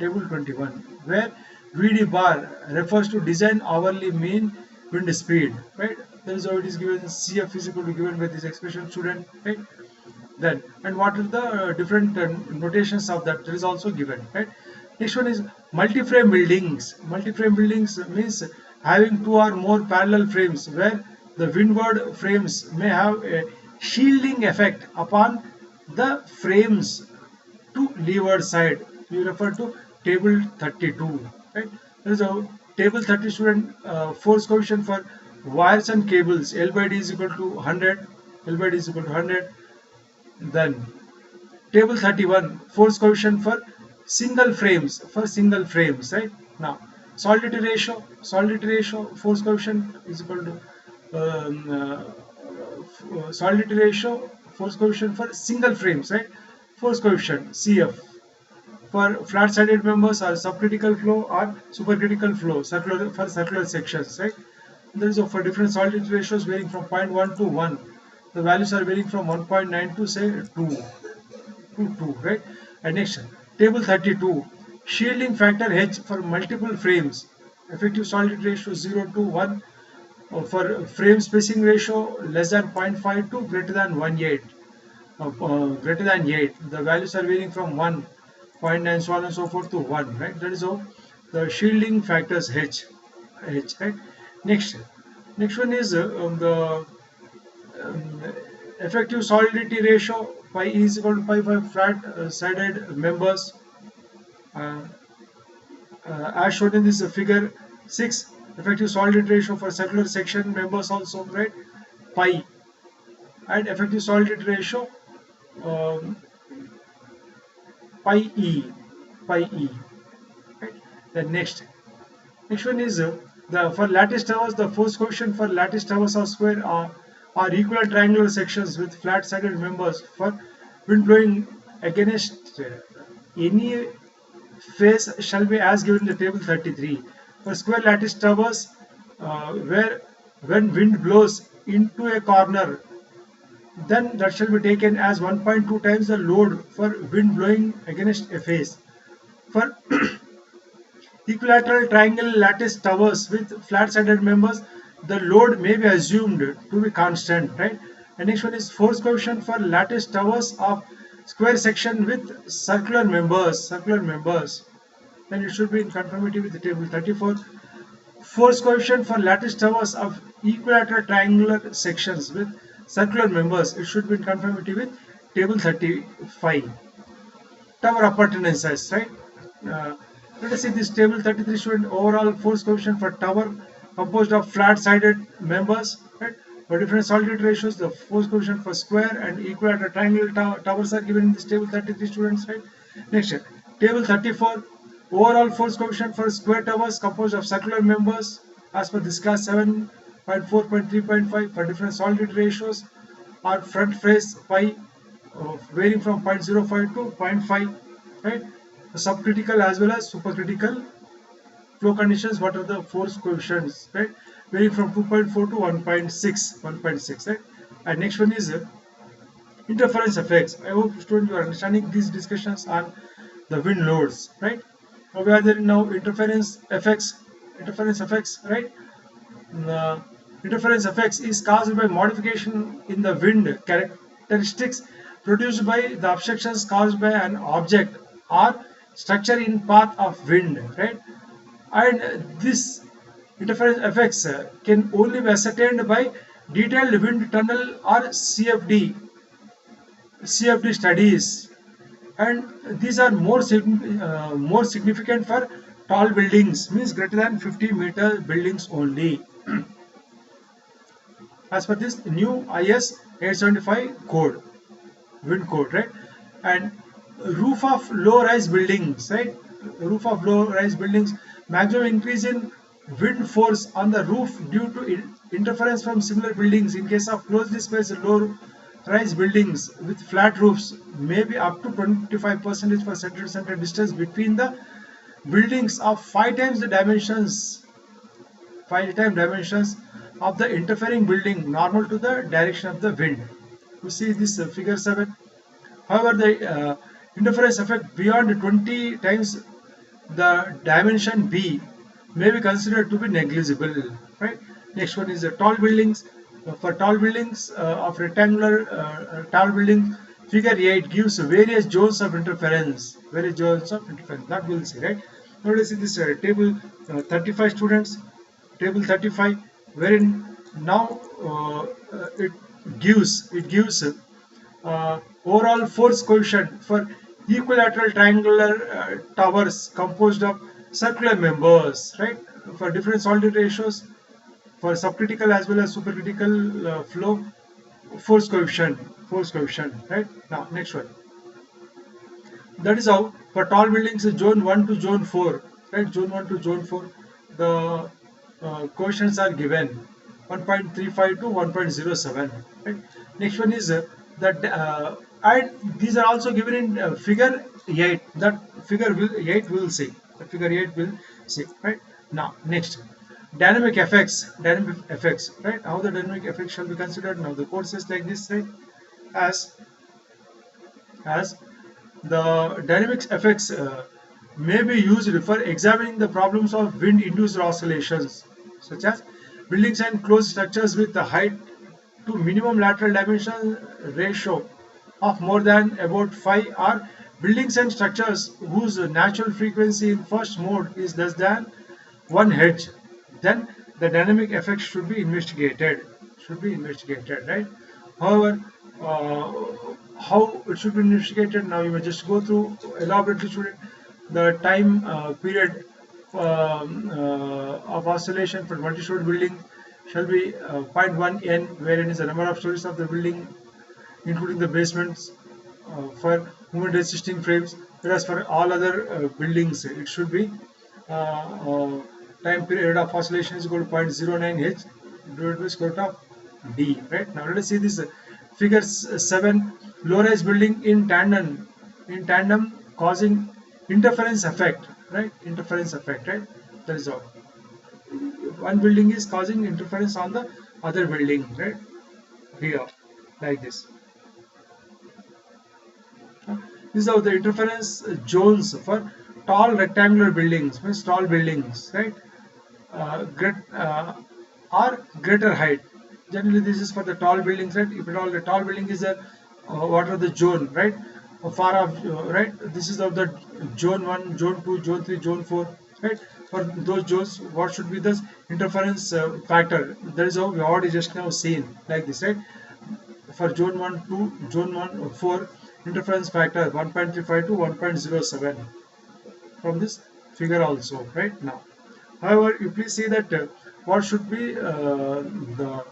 Speaker 1: Table 21, where VD bar refers to design hourly mean wind speed, right? That is how it is given. CF is equal to given by this expression, student, right? Then, and what are the different notations of that? That is also given, right? Next one is multi-frame buildings. Multi-frame buildings means having two or more parallel frames where the windward frames may have a shielding effect upon the frames to leeward side. You refer to table 32, right? There is a table 30, student. Force coefficient for wires and cables, L by D is equal to 100. L by D is equal to 100. Then table 31, force coefficient for single frames, right? Now solidity ratio force coefficient is equal to solidity ratio force coefficient for single frames, right? Force coefficient CF for flat-sided members or subcritical flow or supercritical flow, circular sections, right? There is for different solidity ratios varying from 0.1 to 1. The values are varying from 1.9 to say 2, right? And next, table 32, shielding factor H for multiple frames, effective solidity ratio 0 to 1, for frame spacing ratio less than 0.5 to greater than 1.8, greater than 8. The values are varying from 1, 0.9, so on and so forth to 1, right? That is how the shielding factors H, right? Next one is the effective solidity ratio pi is equal to pi for flat sided members, as shown in this figure 6. Effective solidity ratio for circular section members also, right? Pi. And effective solidity ratio pi e, right? Then next one is for lattice towers. The force coefficient for lattice towers of square are equal triangular sections with flat-sided members for wind blowing against any face shall be as given in the table 33. For square lattice towers, where when wind blows into a corner, then that shall be taken as 1.2 times the load for wind blowing against a face. For equilateral triangle lattice towers with flat-sided members, the load may be assumed to be constant, right? And next one is force coefficient for lattice towers of square section with circular members. Then it should be in conformity with the table 34. Force coefficient for lattice towers of equilateral triangular sections with circular members. It should be in conformity with table 35. Tower appurtenances, right? Let us see this table 33 showing overall force coefficient for tower composed of flat-sided members, right? For different solidity ratios, the force coefficient for square and equilateral triangular towers are given in this table 33, students, right? Next, table 34, overall force coefficient for square towers composed of circular members as per this class 7.4.3.5 for different solidity ratios or front face pi varying from 0.05 to 0.5, right? Subcritical as well as supercritical flow conditions. What are the force coefficients, right? Varying from 2.4 to 1.6, right? And next one is interference effects. I hope students you are understanding these discussions on the wind loads, right? Now we are there now interference effects, right? Interference effects is caused by modification in the wind characteristics produced by the obstructions caused by an object or structure in path of wind, right? And this interference effects can only be ascertained by detailed wind tunnel or CFD studies, and these are more significant for tall buildings, means greater than 50-meter buildings only, as per this new IS 875 code, wind code, right? And roof of low-rise buildings, right? Roof of low-rise buildings, maximum increase in wind force on the roof due to interference from similar buildings. In case of closely spaced low-rise buildings with flat roofs, may be up to 25% for center to center distance between the buildings of 5 times dimensions of the interfering building normal to the direction of the wind. You see this figure 7. However, the interference effect beyond 20 times the dimension B may be considered to be negligible, right? Next one is the tall buildings. For tall buildings of rectangular tall building, figure 8 gives various zones of interference. That we will see, right? Now let's see this table 35 students, table 35, wherein now it gives overall force coefficient for equilateral triangular towers composed of circular members, right? For different solidity ratios, for subcritical as well as supercritical flow, force coefficient, right? Now next one. That is how for tall buildings zone 1 to zone 4, right? Zone 1 to zone 4, the coefficients are given 1.35 to 1.07, right? Next one is that and these are also given in figure 8. That figure 8 will see. Right? Now next, dynamic effects, right? How the dynamic effects shall be considered. Now the code says like this, right? As the dynamics effects may be used for examining the problems of wind-induced oscillations, such as buildings and closed structures with the height to minimum lateral dimension ratio of more than about 5, or buildings and structures whose natural frequency in first mode is less than 1 Hz. Then the dynamic effects should be investigated. Right? However, how it should be investigated, now you may just go through elaborately. Student, the time period of oscillation for multi-story building shall be 0.1 n, wherein is the number of stories of the building including the basements for movement resisting frames, whereas for all other buildings it should be time period of oscillation is equal to 0.09 h divided by square root of d. Right? Now let us see this figure 7, low-rise building in tandem causing interference effect, right? That is all. One building is causing interference on the other building, right? Here, like this. These are the interference zones for tall rectangular buildings, means tall buildings, right? Or greater height. Generally, this is for the tall buildings, right? If at all the tall building is a what are the zone, right? Far off, right? This is of the zone 1, zone 2, zone 3, zone 4, right? For those zones, what should be the interference factor? That is how we already just now seen, like this, right? For zone 1 to zone 1 4, interference factor 1.35 to 1.07 from this figure also, right? Now, however, you please see that what should be the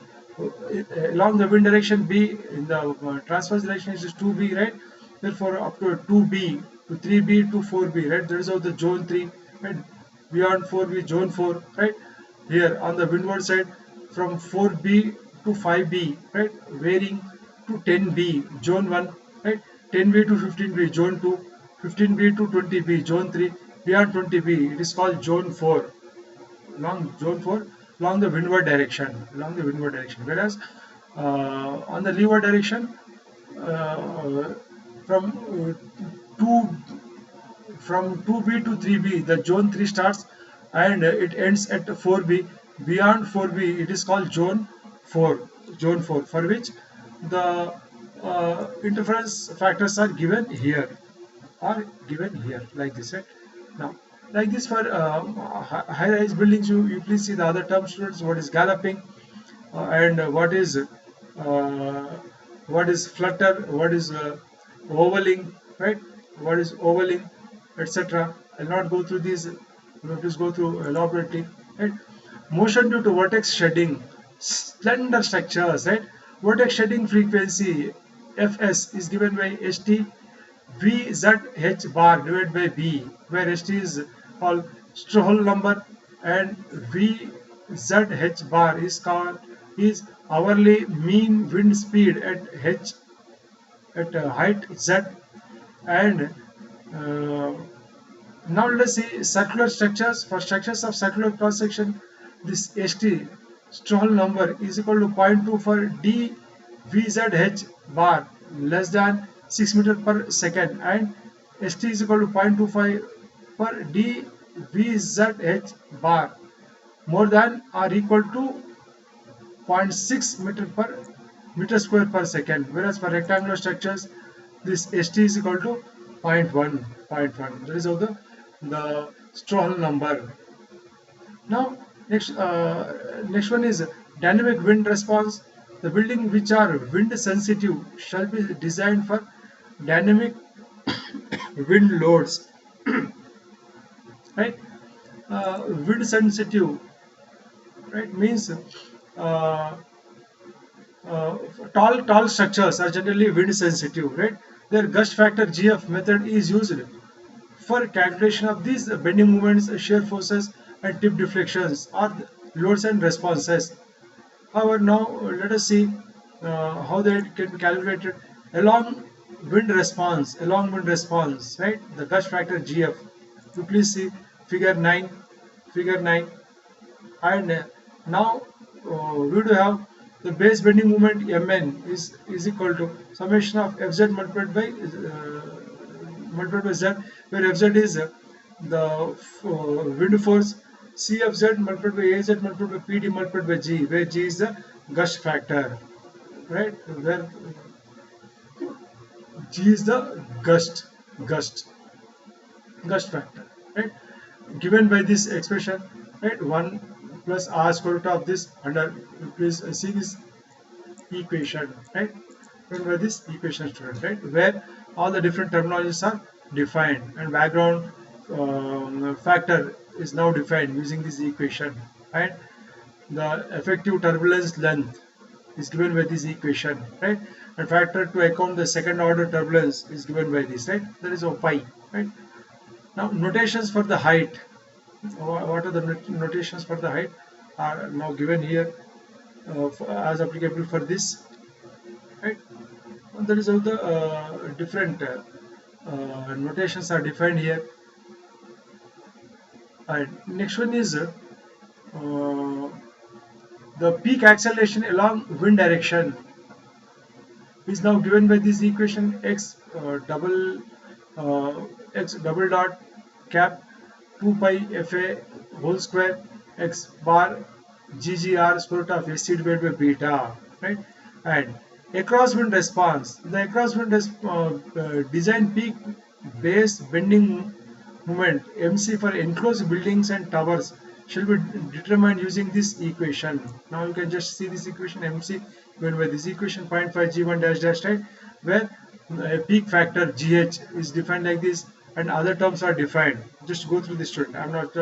Speaker 1: along the wind direction B, in the transverse direction is 2B, right? Therefore up to 2B to 3B to 4B, right? That is how the zone 3, right? Beyond 4B, zone 4, right? Here on the windward side from 4B to 5B, right? Varying to 10B, zone 1, right? 10B to 15B, zone 2, 15B to 20B, zone 3, beyond 20B, it is called zone 4, along the windward direction, whereas on the leeward direction from 2B to 3B, the zone 3 starts and it ends at 4B. Beyond 4B, it is called zone 4, for which the interference factors are given here, like this, right? Now, like this for high-rise buildings, you please see the other term, students. What is galloping, and what is flutter, what is ovaling, right? What is ovaling, etc. I'll not go through these. You have to go through elaborately, right? Motion due to vortex shedding, slender structures, right? Vortex shedding frequency Fs is given by St VZH bar divided by B, where St is called Strouhal number and VZH bar is called is hourly mean wind speed at H at height Z. And uh, now let us see circular structures. For structures of circular cross section, this St Strouhal number is equal to zero point 0.2 for d VZH bar less than 6 meter per second, and St is equal to 0.25 per d VZH bar more than or equal to 0.6 meter square per second, whereas for rectangular structures this St is equal to zero point 0.1. That is how the Strouhal number. Now, next one is dynamic wind response. The building which are wind sensitive shall be designed for dynamic wind loads, right? Wind sensitive, right, means tall structures are generally wind sensitive, right? Their gust factor GF method is used for calculation of these bending moments, shear forces, and tip deflections or loads and responses. However, now let us see how that can be calculated. Along along wind response, right? The gust factor GF. You please see figure 9, figure 9, and now we do have the base bending moment Mn is equal to summation of Fz multiplied by Z, where Fz is the wind force, Cfz multiplied by Az multiplied by Pd multiplied by G, where G is the gust factor, right? Where G is the gust factor, right? Given by this expression, right? 1 plus r square root of this under, please see this equation, right? Given by this equation, student, right? Where all the different terminologies are defined and background factor is now defined using this equation, right? The effective turbulence length is given by this equation, right? And factor to account the second order turbulence is given by this, right? That is pi, right? Now notations for the height. What are the notations for the height are now given here as applicable for this, right? And that is how the different notations are defined here. And next one is the peak acceleration along wind direction is now given by this equation x double dot cap 2 pi fa whole square x bar ggr square root of ac divided by beta, right? And across wind response, the across wind design peak base bending moment MC for enclosed buildings and towers shall be determined using this equation. Now you can just see this equation MC given by this equation 0.5 G1 dash dash, right? Where peak factor GH is defined like this and other terms are defined. Just go through this, student. I'm not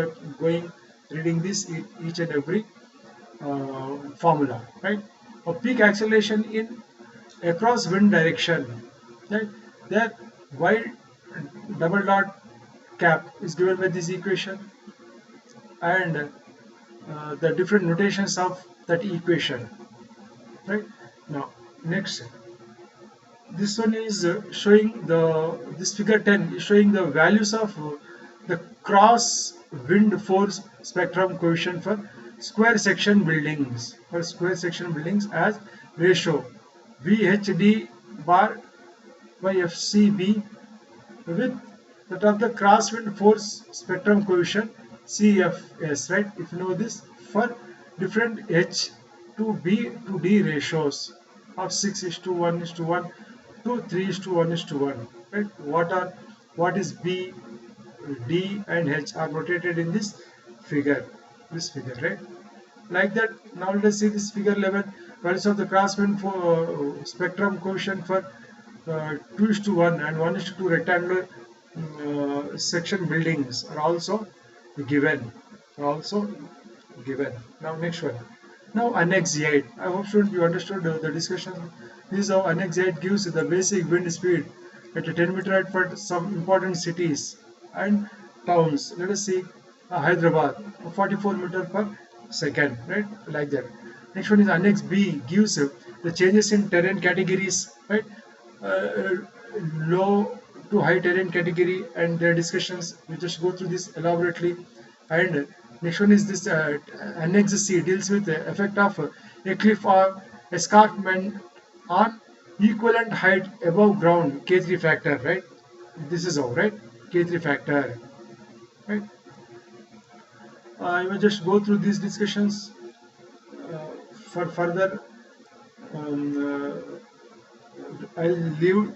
Speaker 1: reading this each and every formula, right? A peak acceleration in across wind direction, right? That y double dot cap is given by this equation and the different notations of that equation, right? Now next, this one is showing this figure 10 is showing the values of the cross wind force spectrum coefficient for square section buildings as ratio VHD bar by FCB with that of the crosswind force spectrum coefficient CFS, right? If you know this for different H to B to D ratios, of 6:1:1 to 3:1:1, right? What is B, D and H are notated in this figure, right? Like that. Now let us see this figure 11. Values of the Craftsman for spectrum coefficient for 2:1 and 1:2 rectangular section buildings are also given. Now next one. Now Annex 8. I hope students you understood the discussion. This is how Annex 8 gives the basic wind speed at a 10-meter height for some important cities and towns. Let us see Hyderabad, 44 meters per second, right? Like that. Next one is Annex B, gives the changes in terrain categories, right? Low to high terrain category and their discussions. We just go through this elaborately. And next one is this Annex C, deals with the effect of a cliff or escarpment on equivalent height above ground, K3 factor, right? This is how, right? K3 factor, right? I will just go through these discussions for further. I'll leave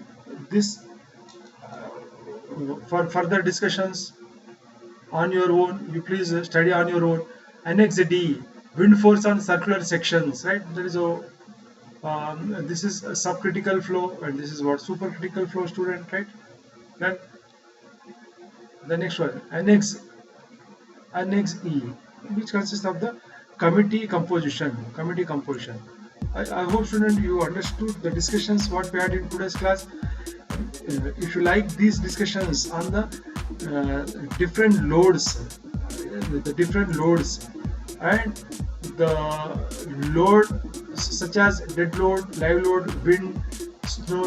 Speaker 1: this for further discussions on your own. You please study on your own. Annex D, wind force on circular sections, right? There is a this is a subcritical flow and this is what supercritical flow, student, right? Then the next one, Annex E, which consists of the committee composition. I hope student you understood the discussions what we had in today's class. If you like these discussions on the different loads, and the load such as dead load, live load, wind, snow,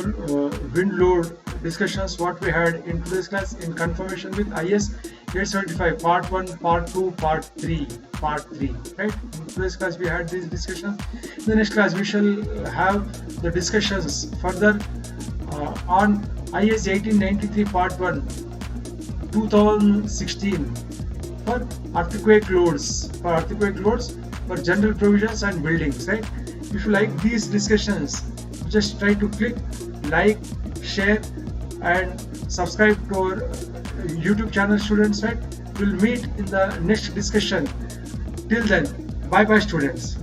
Speaker 1: wind load discussions what we had in today's class in confirmation with IS 875 part 1, part 2, part 3, right? In today's class we had these discussions. In the next class we shall have the discussions further on IS 1893 part 1 2016 for earthquake loads, for general provisions and buildings, right? If you like these discussions, just try to click like, share and subscribe to our YouTube channel, students, right? We'll meet in the next discussion. Till then, bye bye students.